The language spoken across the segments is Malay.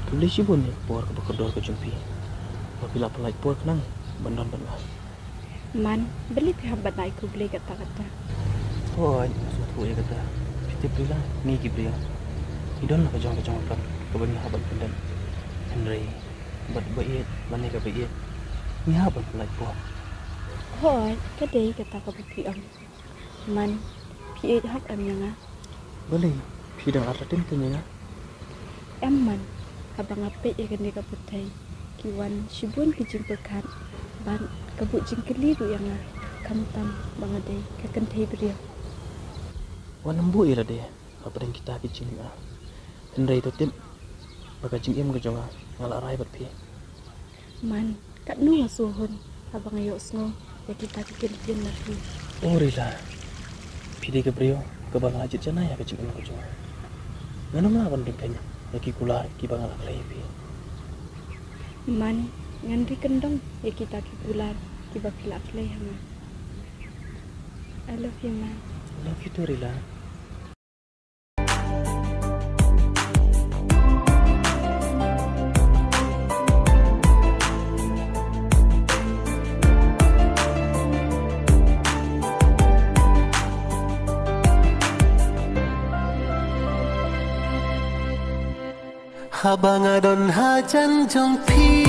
Tulis si bun por ke bekedor ke jumpi. Apabila pelai por kenang benar benar. Man, beli pihak banai ku beli kata-kata. Oh, suatu ya kata. Kita berilah ni kibria. Idon lah kejong kan. Kebanyakan habat pendan. Henry, baik, mana ke baik. Ni habat pelai por. Hoi, kadai kata ka beli am. Man, pi hak am yang Boleh. Pidang aratin kenyang. man, habang ape ya kan ka putai. Kiwan sibun kijimpekan. Ban kabut jingkeliru yang kamtam bangadai ka kentai beriau. Wan embu ira deh. Apa yang kita kicing ah. Henry itu tim. Baka jingim kejong ah. Ngalak rai bat pi. Man, kat nu suhun habang ayo sngo ya kita kikin lagi. Oh rila. Pidi ke brio. Kebang ajit jana ya kecing kejong. Ngano melawan dengkanya. Ya ki kular ki bang alak lai pi. Man, ngandri kendong ya kita kikular kiba pilak lay hama. I love you, man. Love you too, Rila. Habang adon hajan jong pi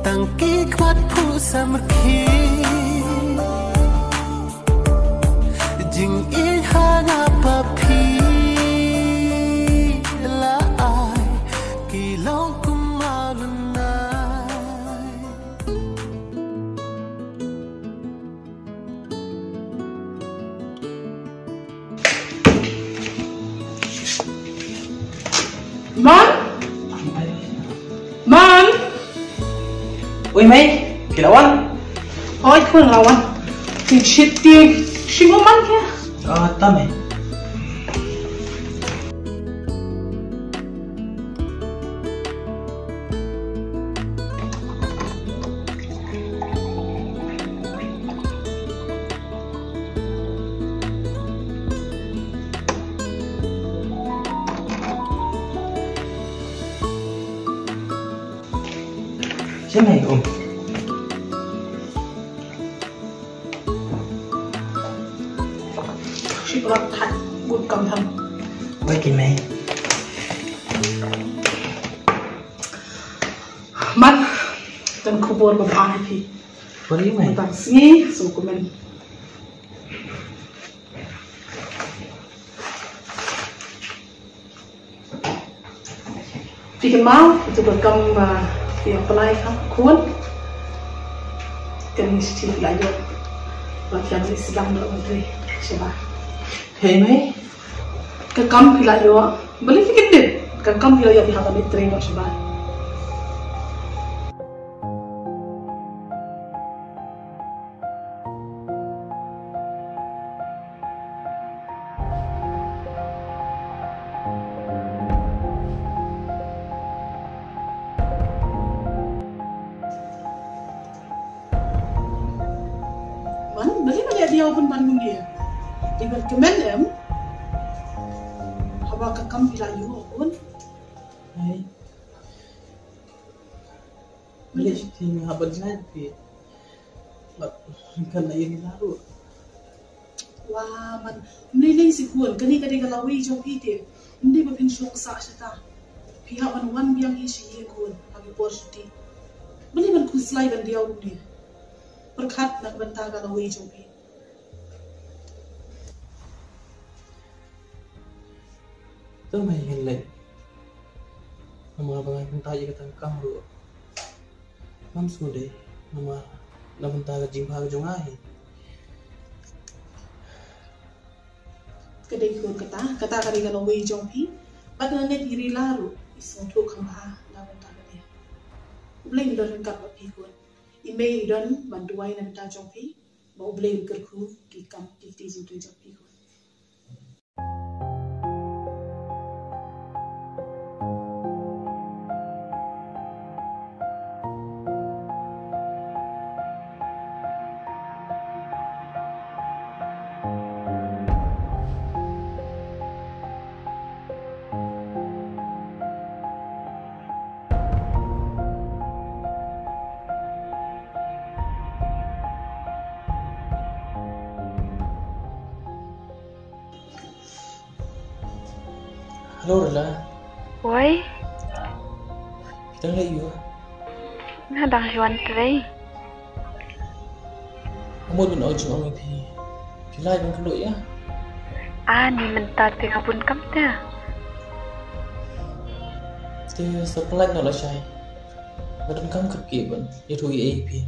tangki kuat pu samki jing i hana papi la ai kilong kumalunai Man? Man? Oi, Mai. Kilawan. Oi, kun lawan. Ti chitti. Shingo man kya? Tame. Assalamualaikum. Shikra that good kam tham. Baik, Mai. Man, dan kubur ba bhai phi. Boleh, Mai. Tang si so kumen. Fikir mau itu berkam yang pelai kan kuat. Kan mesti belajar. Bagian Islam dah menteri. Siapa? Hei, Mai. Kekam pilayo. Boleh fikir deh. Kekam pilayo pihak menteri dah siapa? Beli banyak dia pun Bandung dia. Tinggal kemen haba kekam pilayo pun. Hai. Boleh sih habat nanti. Kan ayo lalu. Wah man, mlilay si kun kani kani kalawi jong ite. Hindi ba pinsyok sa sita. Pihak man wan biang isi kun pagi porsuti. Beli man kuslay ban dia dia. Berkat nak bentang kalawi jong ite. Itu Mai henlek. Nama abang pun tanya kata kamu. Mam sudah. Nama bentang jimpa ke jongai. Kedai kun kata kari kalawi jong ite. Pada net iri laru isong tu kama na bentang dia. Blame don kat papi kun. Email don bantuai na bentang jong ite. Mau blame kerku kikam kiti tu jong ite. Hello Rila. Oi, Kita lihat you. nga bang Juan Trey? Kamu pun ojung orang pi. Kita lihat dulu ya. Ni mentar tengah pun kam ta. Dia sepelat nak lah syai. Ngadun kamu kerki pun. Ya tu AP.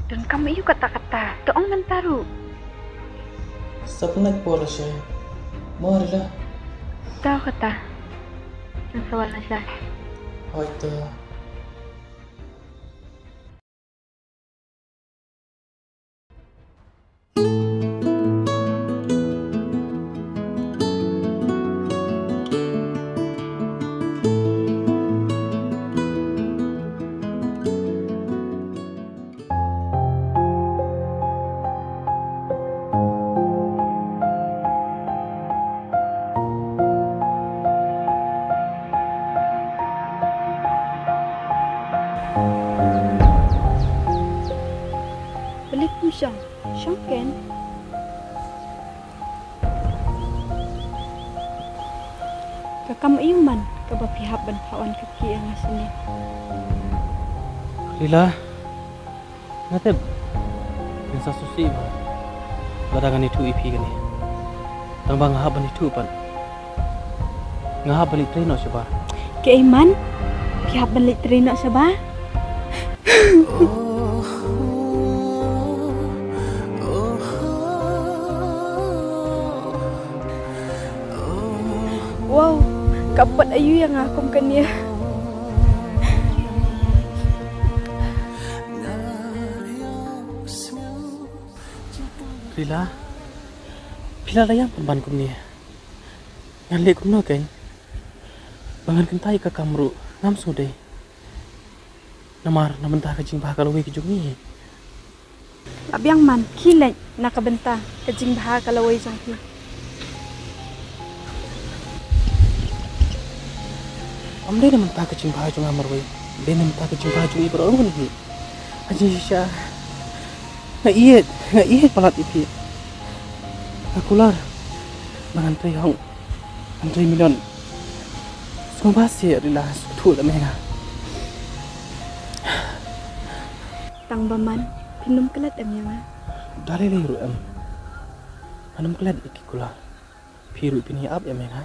Dan kamu iyo kata-kata, toong mentaru. Sepelat pun lah syai. Mau Rila. Tahu kata. Ang sawal na siya. Hai tu. Balik mo siya. Siya Ken. Kakam iuman kabapihap bantawan kaki ang asini. Rila. Ngateb. Pinsa susi ba. Ladangan itu EP gani. Tambang ngahaban itu pan. Ngahaban itu no siya ba. Kaiman? Pihap balik terina siya ba? Wow, kapat ayu yang akom kania. Rila. Pila layang pemban kum ni. Ngan lek kum no kan. Bangan kentai ka kamru ngam sudai. Namar namentah kajing bah kalau we kijungi. Abyang man, kilay, nakabenta, kajing baha kalaway jangki. Amde namentah kajing bah jung amar we. De namentah kajing bah jung ibar orang ni. Haji Sya. Ngaiet palat ipi. Akular. Bangan tei hong. Antri milion. Semua bahasa Rila tu lah mereka. Tang baman, pinum kelat em yang Dari liru em. Anam kelat ikikula. Piru pini ab em mereka.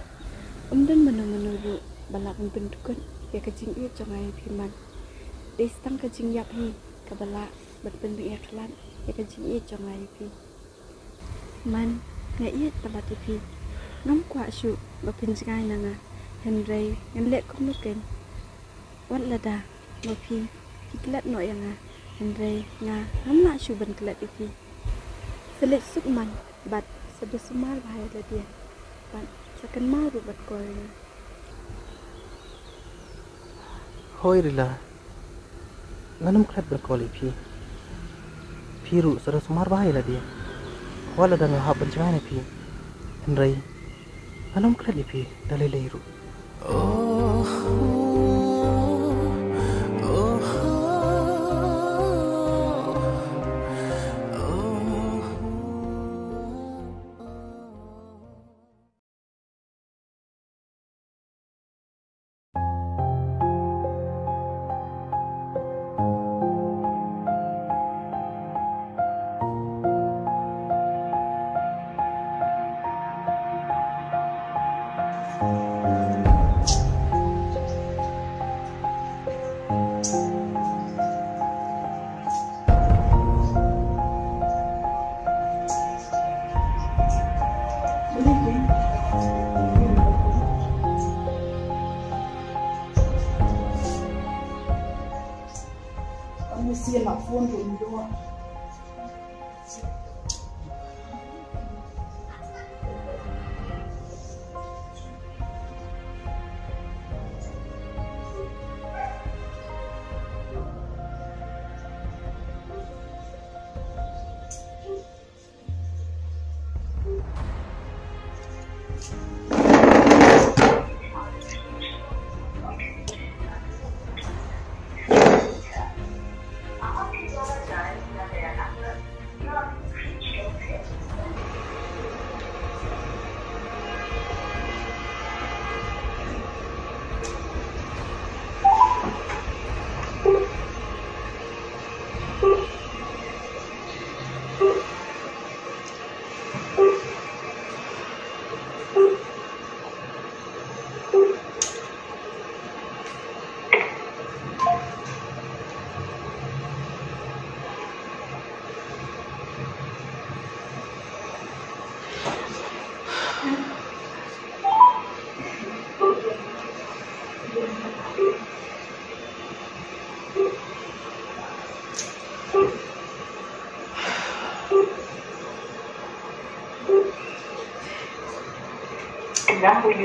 dan menuru balak bentukan ya kajing iya jangai piman. Destang kajing yap hi kabala berbentuk ya kelan ya kajing iya jangai pi. Man ngaiet palat ipi. Ngam kwa syu bapinjai nanga. Henry ngelek kum nuken. Wan lada mapi hiklat no yang Henry nga ngam nak syu ban kelat ipi. Selet sukman bat sebesumar bahaya la dia. Bat sakan maru bat koy. Hoi Rila. Nganam kelat berkoli pi. Piru sudah sumar bahaya lah dia. Wala dah ngahap pencahayaan pi. Henry. Nganam kelat pi dari liru. Mesti nak phone tu dulu.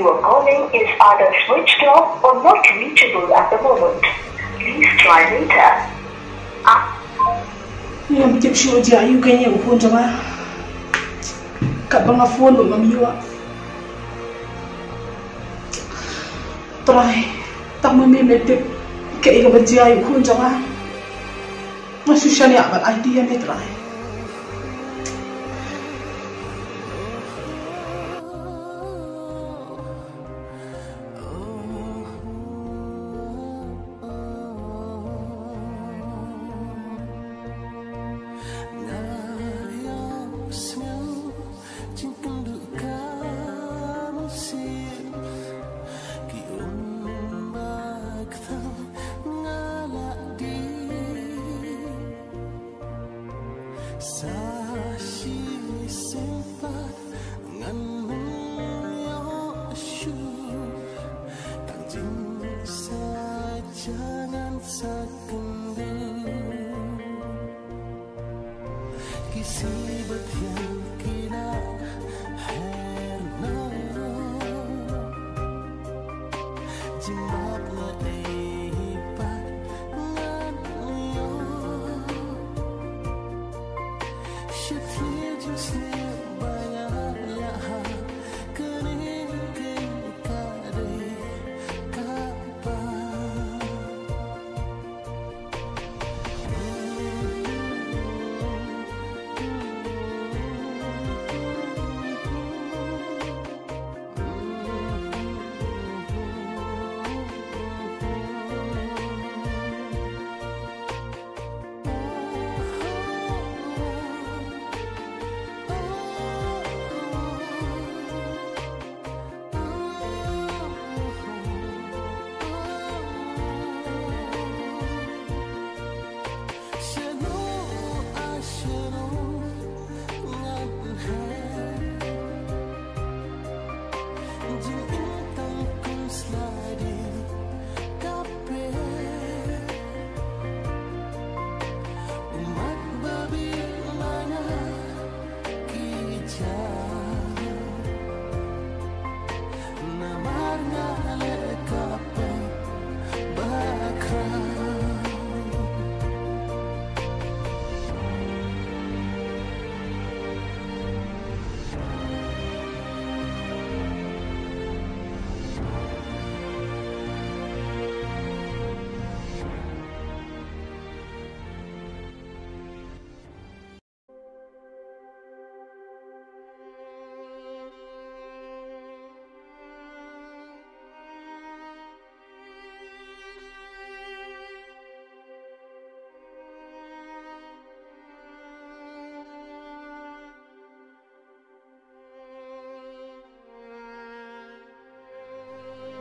you are calling is either switched off or not reachable at the moment. Please try later. Yang tip show dia you kayaknya phone cuma kat bang phone lu mami you. Try tak mami medip kayak ikan dia you phone cuma masih shani abad idea ni try.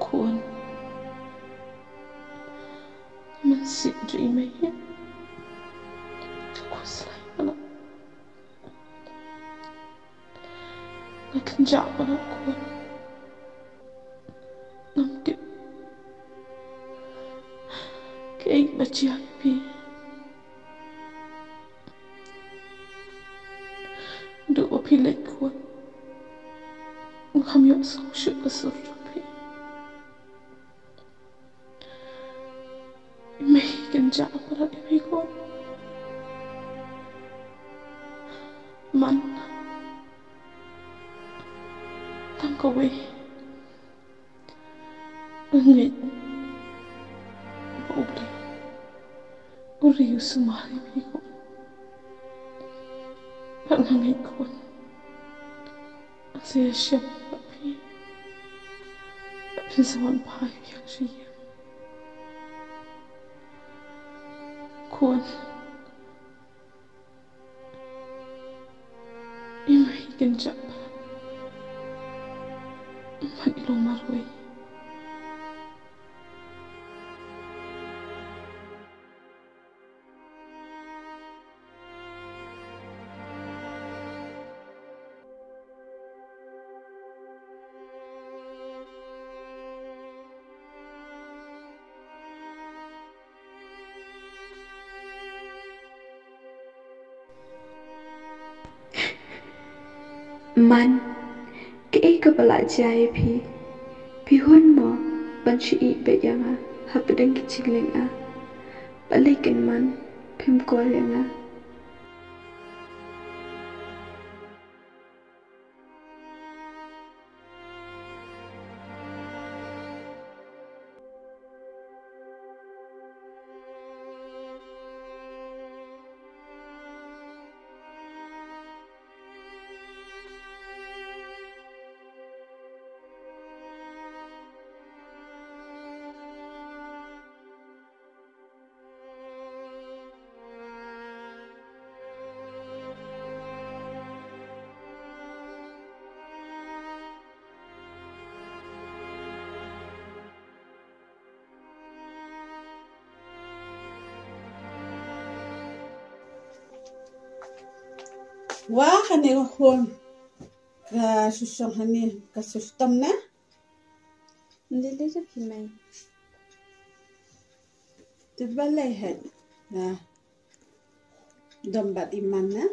Kuan masih dreaming aku selain akan jawab aku nampak kayak baca api dua pilih kuat kami asal syukur surga Kenjak berat ini kau, man, tangkau ngit, uri semua ini kau, ngit kau, saya siap tapi zaman pahit yang sih. Kuan imai kenjak man ilong marway Man, cái ý cơ bà lại chạy phì Pihun mo ban shi I be yanga hapadang kichileng a balikin man pim kol yanga. Wah, kani kon ka susong hani ka sustam na. Ndile je pimai. Tibalay head na dombat iman na.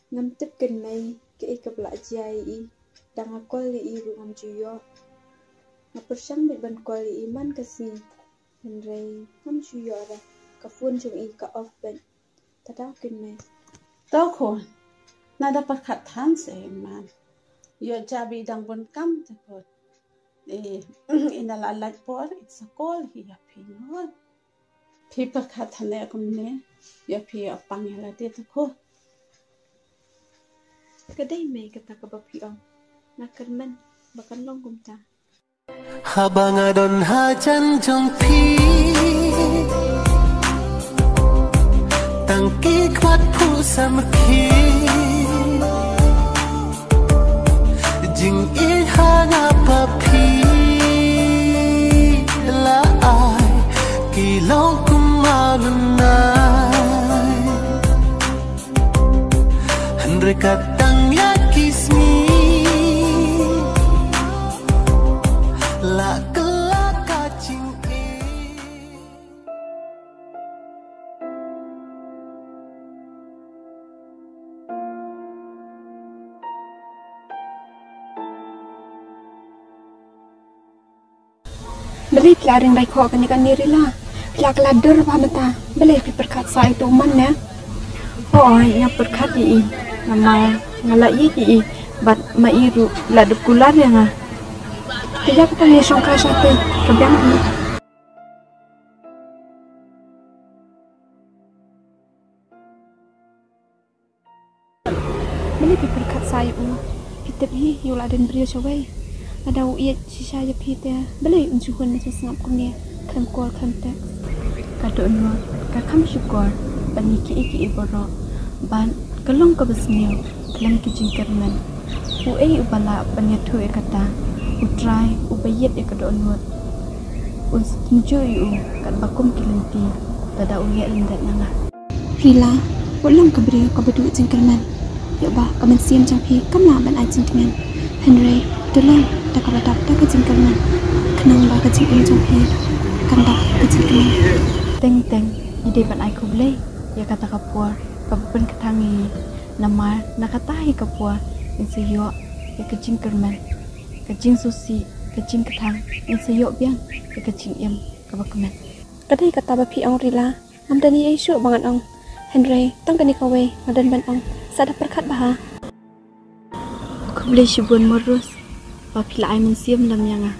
Ngam tip ken mai ke ikabla jai I dang akol I ru ngam juyo. Ngapersang bit ban kol I man kasi. Henry ngam juyo ra ka phone jung I ka off ban. Tadaw ken mai. Tau kon na dapat katan sa iman. Yo jabi dang bon kam takot. Inalalat po it's a call hiya pingon. Pipa katane kumne yo pi apang yala dito ko. Kadai mai kata ka bapiong. Nakarman bakan long kumta. Habang adon hajan jong pi tangki kwat pu samki jing I hana papi la ai kilong kumalunay andre katang yakismi la kelaka jing Beli pelaring baik kau kan ikan diri lah. Pelak lader apa mata. Beli perkat saya itu mana? Oh, yang perkat I. Nama ngalak I. Bat mairu lader kular yang ah. Tidak kita ni songkar satu kebiang I. Beli perkat saya itu. Kita pergi yulah dan beri cawai. Ada uiat sisa je pita belai unjuan na sangap ko niya kan call kan text kado no ka kam syukur paniki iki iboro ban kalong ka besniyo kalam ki jingkerman uai ubala panyathu e kata utrai ubayet e kado no uns tunjo yu kan bakum kilenti tada uiat lendat nanga Rila ulang ka beri ka bedu jingkerman yo ba kamen siam jampi kamla ban a jingkerman Henry tolong tak ada tak kejingkerman kenang ba kejingkerman jampi kandak kejingkerman teng ide ban ai kublai ya kata kapua kabupen ketangi nama nakatahi kapua insiyo ya kejingkerman kejing susi kejing ketang insiyo biang ya kejing yam kabakaman kadai kata bapi ang Rila amdani ai syuk banget ang Henry tang kani kawe madan ban ang sada perkat bah kublai shibun morus Papila ay mensiam lam yang ah.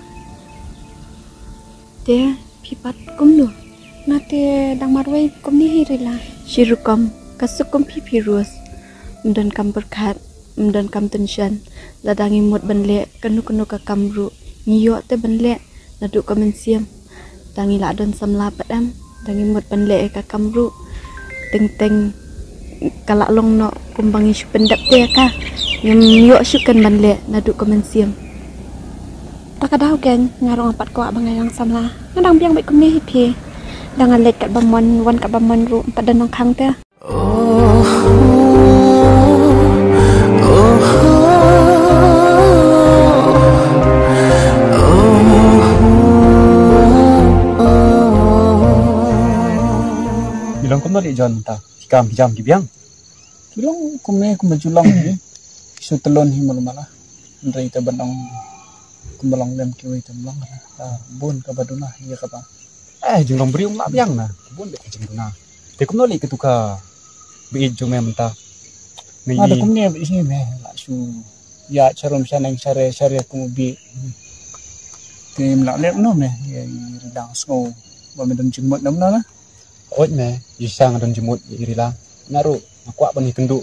Dia pipat kum lu. Nate dang marway kum ni hirila. Shirukom kasukum pipirus. Mdan kam berkat, mdan kam tension. Ladangi mut banle kanu ka kamru. Ngiyo te banle nadu ka mensiam. Dangi la don samla padam. Dangi mut banle ka kamru. Teng kalak long no kumbangi syu pendap te ka. Ngiyo syukan banle nadu ka mensiam. Takadaw gen ngarong apat ko abang samla ngadang biang baik kumni hipi dengan lek kat bamon wan kat bamon ru padan nang khang te bilang kum dari John ta hikam biang bilang kumne kum bajulang ni isu telon hi mana ndai ta banang kumbalong lem kiwi temlang bun ka baduna iya ka ba jeng long beriung lap yang na bun de jeng duna de kum noli ketuka bi jong me menta ada kum ne ini me la su ya charom sanang sare kum bi tim la lem no me ya ridang smo ba me dum jimot nam na oj me yisang dan jimot irila naru akwa bani kendu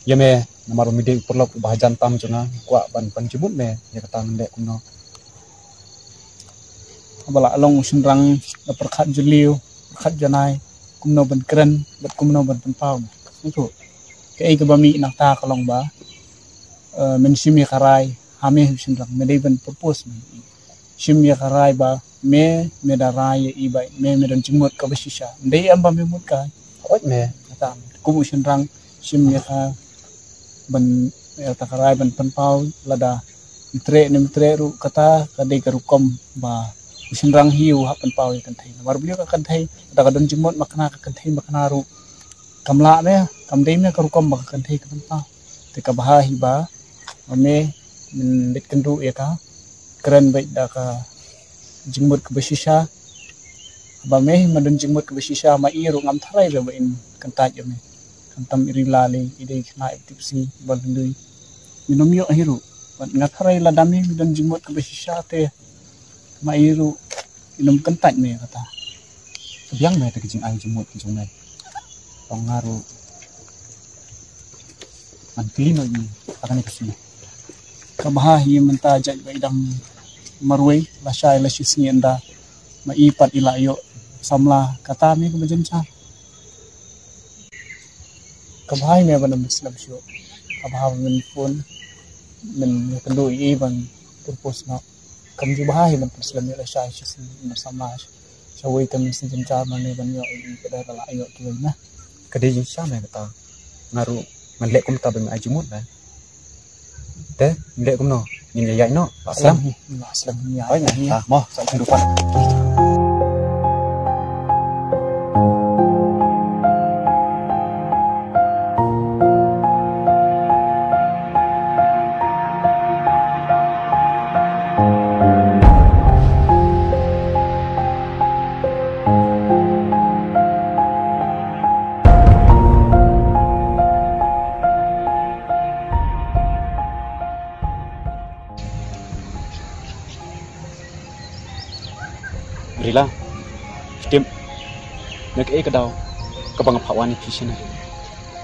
ya me namaru mide perlop bahajan tam jona kwa ban jimut me ya kata mende kumno bala long sunrang na perkhat juliu perkhat janai kumno ban kren bat kumno ban tempau itu ke ke bami nak ta kalong ba men simi karai hame sunrang mede ban purpose me simi karai ba me darai i ba me dan jimut ka basisha ndei amba me mut ka oj me kata kumu sunrang simi ka ban takarai ban penpau lada mitre ru kata kadai karukom ba usinrang hiu ha penpau kan thai mar beliau kan thai da kadon jimot makna kan thai makna ru kamla me kamdei me karukom ba kan thai kan penpau te ka bah hi ba me min dit kendu ya ka keren baik da ka jimot ke besisha ba me madon jimot ke besisha ma iru ngam tharai ba in kan taj me tam irilali ide khna tipsi balndui minom yo hiru ban ngatharai la dami dan jimot ke besisha te mairu inum kentat me kata biang me te kijing ai jimot kijong me pangaru man klino ni akan kesini kabaha hi menta jaj ba idang marwei la shai la shisni anda ma ipat ila yo samla kata me ke bajenca kabahai me ban muslim syo kabahai men phone men kendu i ban purpose na kam ju bahai ban muslim la shai shisni bersama shawai tam sin jar mane ban yo i kada la ayo tu na kade jing sha me kata ngaru man lek kum ta ban ai jimut na te lek kum no nin ya no aslam ya oi na mo sa kehidupan Rila, stim, nak kadau, kabang pawan ni fisina.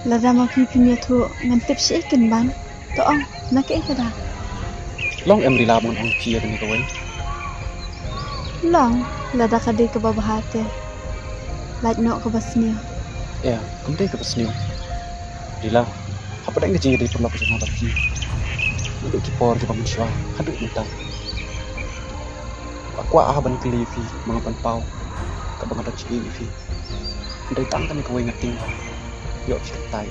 Lada ma pinya tu ngantip si ikan ban, to ong nak kada. Long em rila mon ong chia kan kawai. Long, lada kadai ke babahate. Laj no ke basnia. Ya, kumdai ke basnia. Rila, apa dah ngejing dari perlu pasang baki. Untuk kipor di bangun syah, hadut minta. Aku ban kelifi mengapan pau kabang ada ciki fi dari tangkan kau ingeting yo certai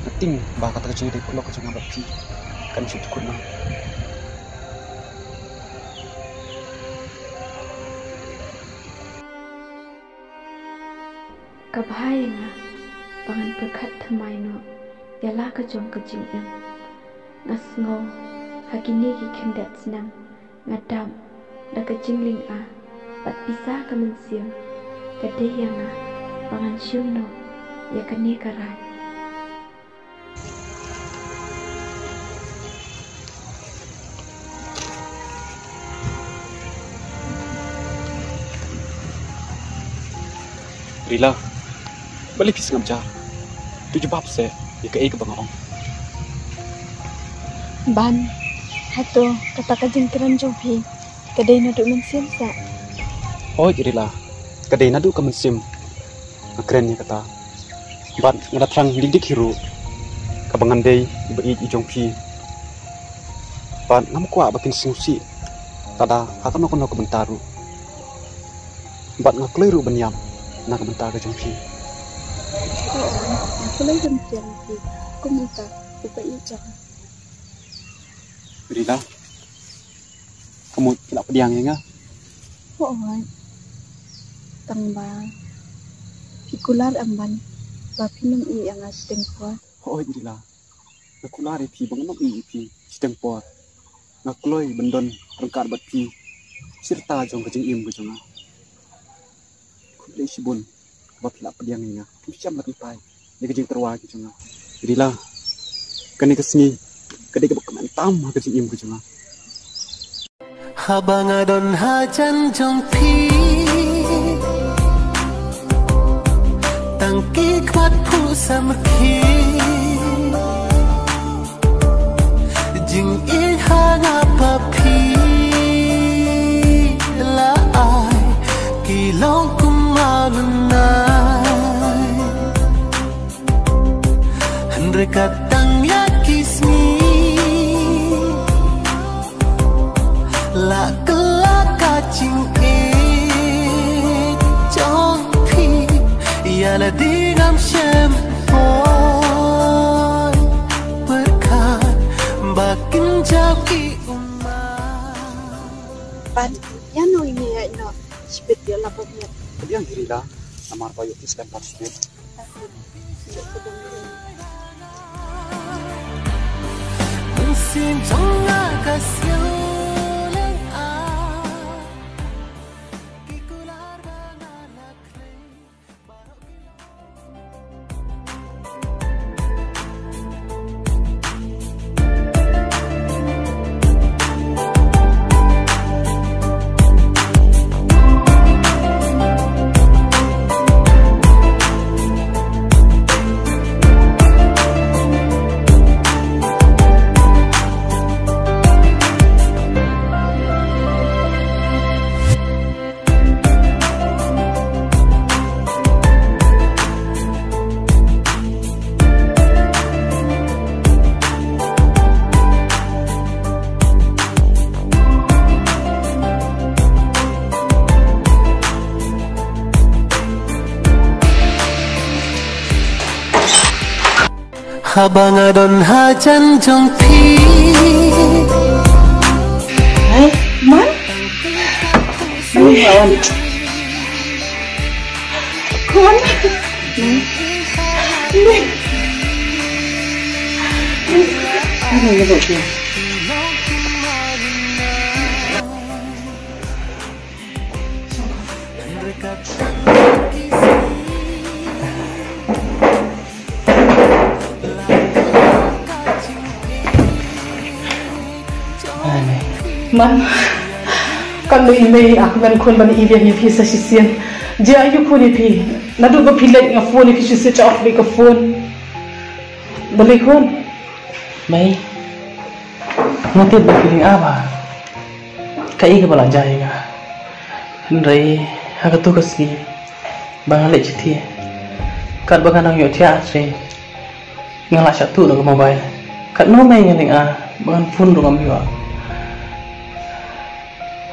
ngeting bah kata kecil dari pulau kecil ngabak fi kan situ kuna kabahai nga pangan perkat thamai no yala ka jong ka jing em ngasngo hakini ki khendat senang ngadam da ka jingling a pat bisa ka mensiam ka deyanga pangan syung no ya kani karai Rila balik pis ngamja tu jebab se ya ka ke bangong Ban hato kata ka jing keran jong phi kadai na du mensiam sa oh Rila kadai na du ka mensim keren ya kata ban ngadatrang dik hiru kabangan dei ibai ijong phi ban nam kwa bakin singsi tada hakam no kono bentaru ban ngakleru benyam nak bentar ke jong phi aku lagi mensiam phi aku minta ibai ijong Rila kamu tidak pediang ya enggak Hoy tang ba pikular amban ba pinum I ang asdeng kuat oh Rila kular phi bang no I phi sedang por ngakloi bendon rengkat bat pi sirta jong kejing im ke jonga kulai sibun bat la pediang nya pisam bat pai ni kejing terwa ke jonga jadilah kani kesni kadi ke kementam kejing im ke jonga Habangadon hajan jong pi tangki kwat pu samki jing I hanga papi la ai kilong kumalunai andre katang ya kismi la kelaka cing chong pi ya la dinam shem poi berkat bakin jauki Pan, yan no ini ya no. Spit dia lapor dia. pediang jadilah namar payo tis lempar smith musim jonga kasih Habangadon hajan jong pi Man? Kawan. Kawan. Ano yung buto? Man, kalau ini aku kan kon ban iya ni pisa sisian. Dia ayu kon ipi. Nadu ba pilek nga phone ipi switch off bi ka phone. Balik kon. Mai, nanti berpiling apa? Kai ke belanja ya? Henry, aku tuh kesini. Bangalek citi. Kat bagan ang yotia asri. Ngalah satu nak mobile. Kat no mai ngeling bagan phone do ngamiwa.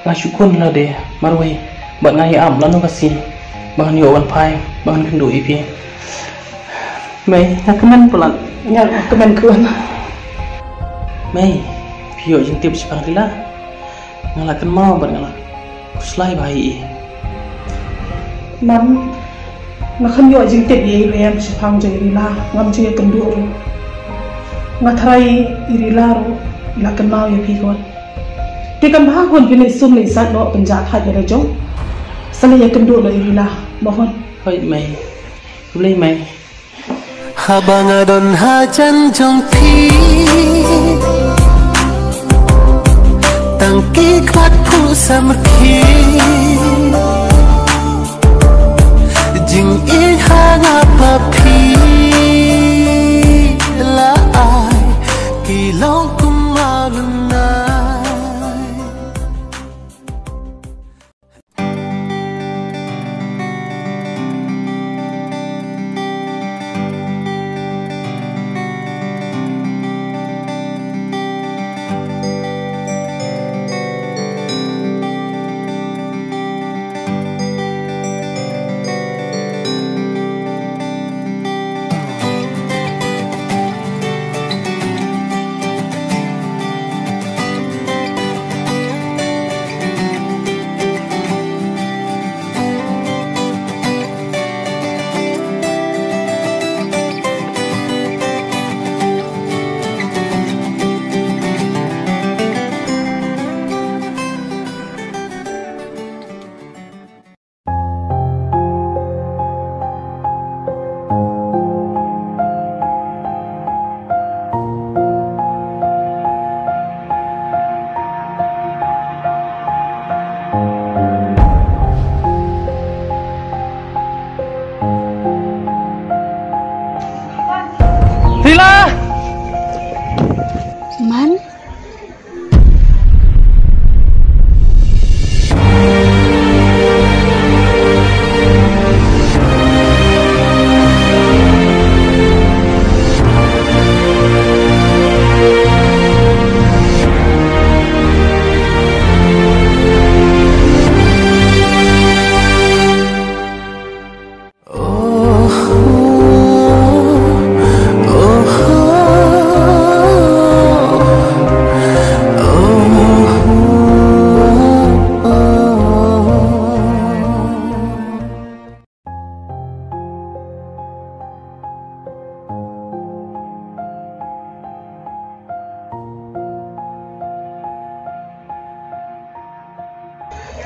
Ngasyukun lah deh, marwai. Bat ngai am lalu kasih. Bagan yo wan pai, bagan kendu ipi. Mai, ngakeman pulang. Nga kemen kuan. Mai, pio jintip sepang rila. Ngalakan mau bat ngalah. Kuslai bayi. Man, ngakan yo jing tip ye rem sepang jai rila ngam jai kendu. Ngatrai irila ro ilakan mau ye pikon. Tikan bahon pilih sum ni sat no penjat hat ya jong. Sana ye kendu lo irila mohon. Hoi mai. Kulai mai. Habangadon hajan jong pi tangki kwat pu samki jing I hanga papi la ai kilong kumalunai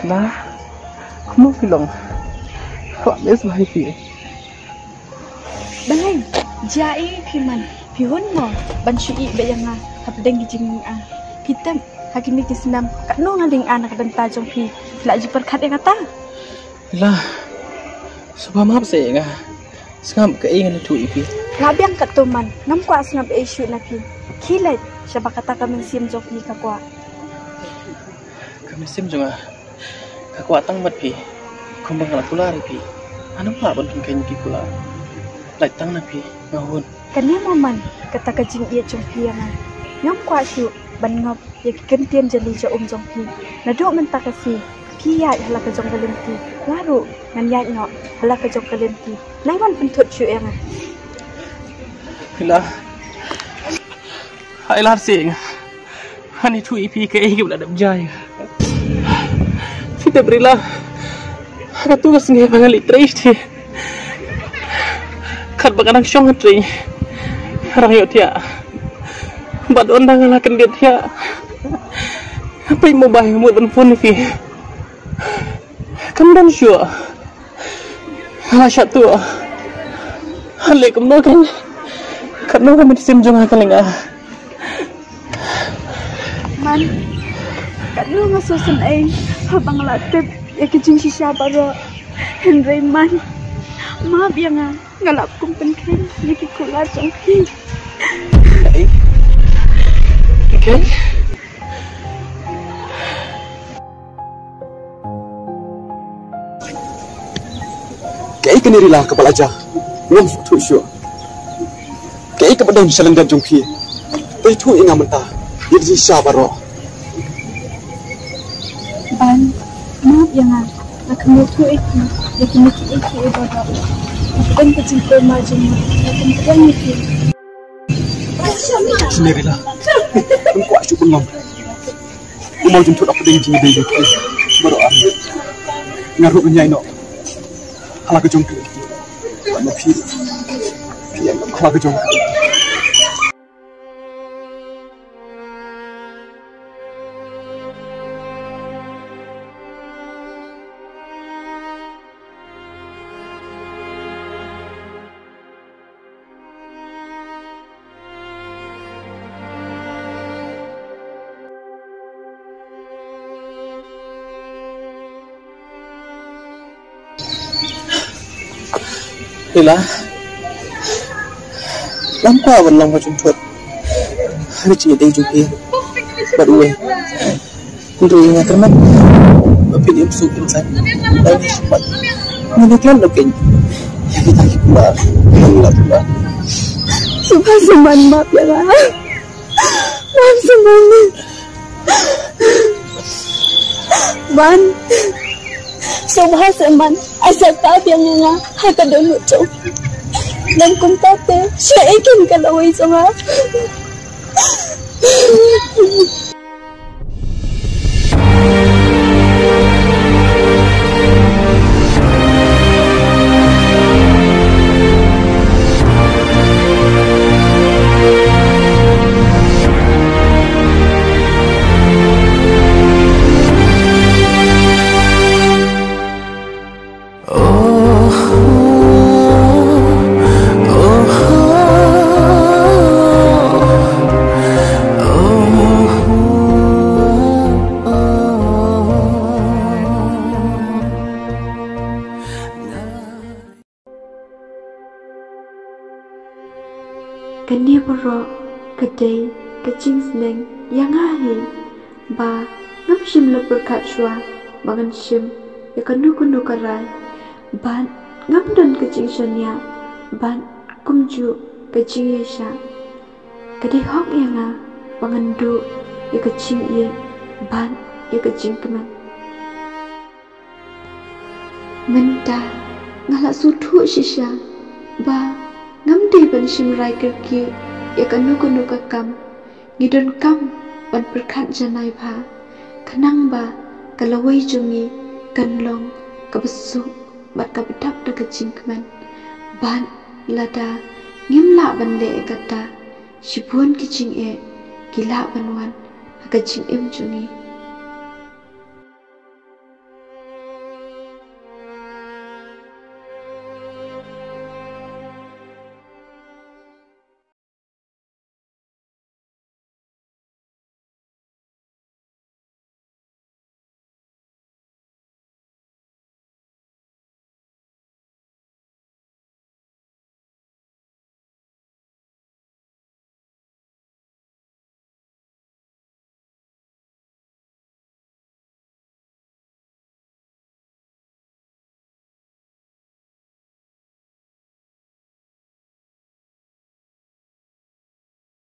Nah, kamu bilang, kok dia selahi pi? Balai, jai piman, pihun mo, bansui bayanga, hapdeng gijing pitem, hakini kisnam, kano ngaling anak dan tajong pi, lagi perkat yang kata. Lah, sebab maaf saya ngah, sengam keinginan itu ipi. Labiang katuman, ngam kuat sengam isu napi, kilat, siapa kata kami sim joki kakwa. Kami sim juga, kakwa tang mat pi, kumbang la pula pi, anu pa bantung kain pi pula, lai tang napi, ngahun. Kanya moman, kata kajing ia jongpi yang ngam kuat siu, ban ngap, ya kentian jeli ja jongpi, naduk mentakasi. Kia hala ka jong kalimti laru ngan ya no hala ka jong kalimti naiwan pentut chu yang Lah hai lar sing hani tu ipi ke e gula dam jai kita berilah ka tugas nge bangali triste kat bakanang syong tri rang yo tia bad ondang lakan dia tia apa yang mau bayar mu dan phone fi Kamu dan syua Masya tu Halik kamu kan Karena kamu disim jong akan lengah Man Kanu ngasusun ay Habang latip Ya kejing sisya baro Henry man Maaf ya nga Ngalap kong penken Niki kula jongki Okay Kaya kanirilah kapal aja, ngam tu syua. Kaya kepadang selendang jongki, tapi tu ingat mentah, jadi siapa roh. Ban, maaf ya nga Nakamu tu iki, ya kiniki iki ibadah Nakadan kejing maju Nakadan kejing iki Kanirilah, engkau asyuk ngam. Mau jemput apa dengan jingga jongki, baru ambil. Ngaruh penyai no. Hala ke jongki, mana pi yang hala ke jongki. Ila Lampa awan lang macam tuat Hari cik dia juga Baru Untuk yang termat Tapi dia besok insan Dan sempat Menitlan lagi Yang kita pula Allah pula Subhan seman maaf ya nga Maaf seman Ban Subhan seman Asal tak yang nga Haka dono chow Dan kung tate Siya ikin kalaway sa nga Kania baro kedai kecing seneng yang ahi ba ngam shim le berkat shua bangan shim ya kanu karai ban ngam dan kecing shania ban kumju kecing yesha kedai hok yang a bangan du ya kecing ye ban ya kecing keman menta ngala sutu shisha ba ngam di ban shim rai kerki ya kanu kam ngidon kam ban berkat janai ba kenang ba kalawai jungi kanlong kabesuk bat kabedap da kecing keman ban lada ngimla ban le kata shibuan kecing e gila ban wan kecing em jungi